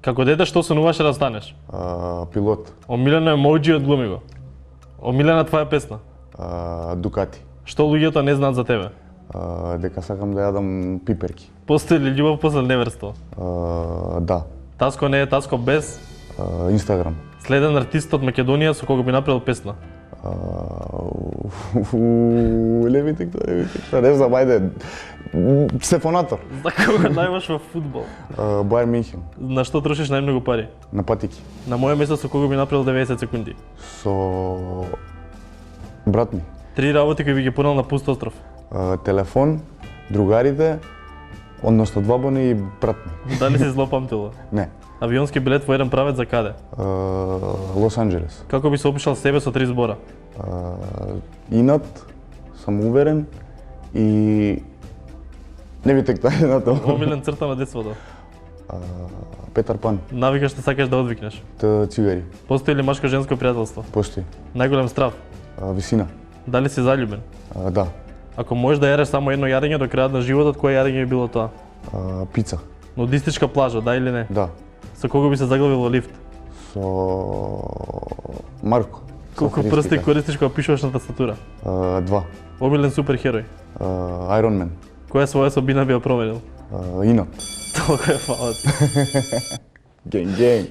Како дете што сонуваше да станеш? Пилот. Омилено емоџи од глуми го. Омилена твоја песна. Дукати. Што луѓето не знаат за тебе? Дека сакам да јадам пиперки. Постои ли љубов после неверство? Да. Таско не е таско без Инстаграм. следен артист од Македонија со кого би направил песна. Левите кто, не знам, ајде. Стефонатор. За кого најмаш во фудбал? Бајер Минхен. На што трошиш најмногу пари? На патики. На моје место со кого би направил 90 секунди? Со брат ми. 3 работи кои би ги понел на пуст остров. Телефон, другарите, односно 2 бони и брат ми. Дали си злопамтила? Не. Авионски билет во еден правец за каде? Лос Анџелес. Како би се опишал себе со 3 збора? Инат, самоуверен и не би тек тоа едната. Омилен црта на детството. Петар Пан. Навика што сакаш да одвикнеш. Цигари. Постои ли машко-женско пријателство? Постои. Најголем страв? Висина. Дали си заљубен? Да. Ако можеш да јадеш само едно јадење до крајот на животот, кое јадење би било тоа? Пица. Нудистичка плажа, да или не? Да. Со кого би се заглавил во лифт? Со Марко. Колку прсти користиш кога пишуваш на тастатура? 2. Омилен суперхерој? Iron Man. Која своја собина би ја променил? Инат. Толку е фала ти. Генг.